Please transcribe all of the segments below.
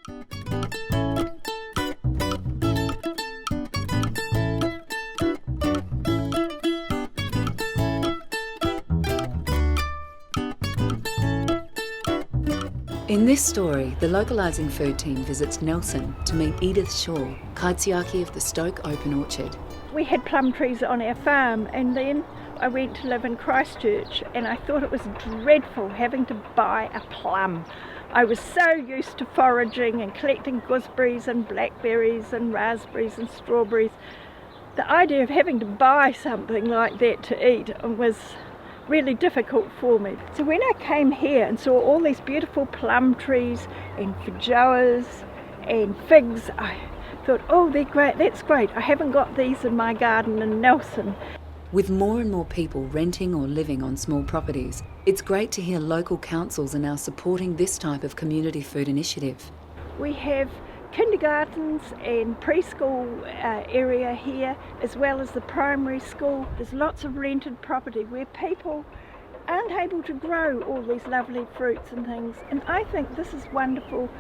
In this story, the Localising Food team visits Nelson to meet Edith Shaw, kaitiaki of the Stoke Open Orchard. We had plum trees on our farm, and then I went to live in Christchurch, and I thought it was dreadful having to buy a plum. I was so used to foraging and collecting gooseberries and blackberries and raspberries and strawberries. The idea of having to buy something like that to eat was really difficult for me. So when I came here and saw all these beautiful plum trees and feijoas and figs, I thought, oh, they're great, that's great. I haven't got these in my garden in Nelson. With more and more people renting or living on small properties, it's great to hear local councils are now supporting this type of community food initiative. We have kindergartens and preschool area here, as well as the primary school. There's lots of rented property where people aren't able to grow all these lovely fruits and things, and I think this is wonderful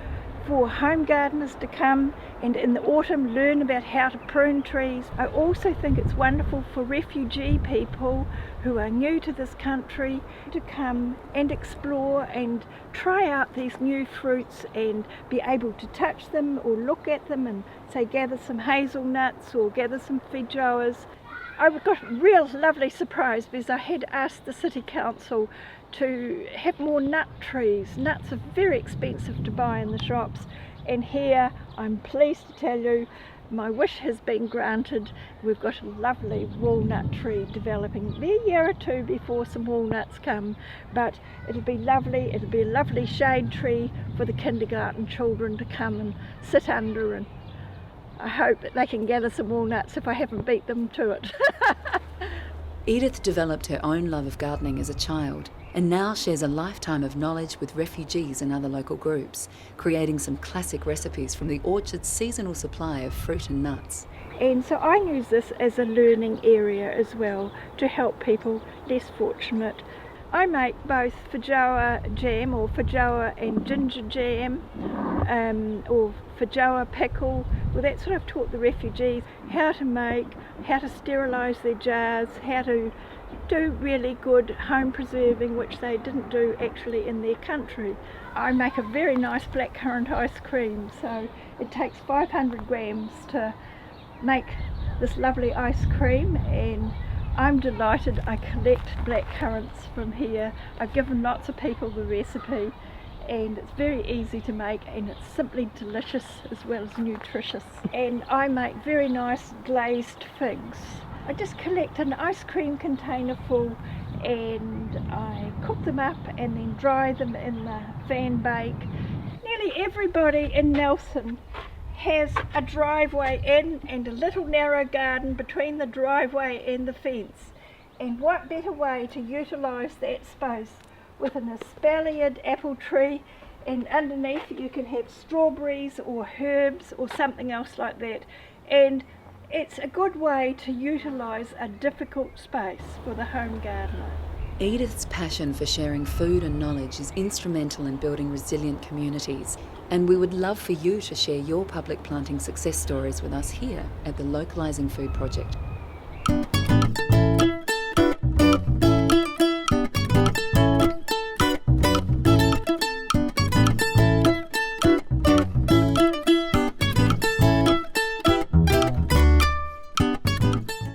for home gardeners to come and in the autumn learn about how to prune trees. I also think it's wonderful for refugee people who are new to this country to come and explore and try out these new fruits and be able to touch them or look at them and say gather some hazelnuts or gather some feijoas. I got a real lovely surprise because I had asked the City Council to have more nut trees. Nuts are very expensive to buy in the shops, and here I'm pleased to tell you my wish has been granted. We've got a lovely walnut tree developing. Be a year or two before some walnuts come, but it'll be lovely. It'll be a lovely shade tree for the kindergarten children to come and sit under, and I hope that they can gather some walnuts if I haven't beat them to it. Edith developed her own love of gardening as a child and now shares a lifetime of knowledge with refugees and other local groups, creating some classic recipes from the orchard's seasonal supply of fruit and nuts. And so I use this as a learning area as well to help people less fortunate. I make both feijoa jam or feijoa and ginger jam or feijoa pickle. Well, that's what I've taught the refugees, how to make, how to sterilise their jars, how to do really good home preserving, which they didn't do actually in their country. I make a very nice blackcurrant ice cream, so it takes 500 grams to make this lovely ice cream, and I'm delighted I collect blackcurrants from here. I've given lots of people the recipe, and it's very easy to make, and it's simply delicious as well as nutritious. And I make very nice glazed figs. I just collect an ice cream container full and I cook them up and then dry them in the fan bake. Nearly everybody in Nelson has a driveway in and a little narrow garden between the driveway and the fence. And what better way to utilise that space with an espaliered apple tree, and underneath you can have strawberries or herbs or something else like that. And it's a good way to utilise a difficult space for the home gardener. Edith's passion for sharing food and knowledge is instrumental in building resilient communities, and we would love for you to share your public planting success stories with us here at the Localising Food Project.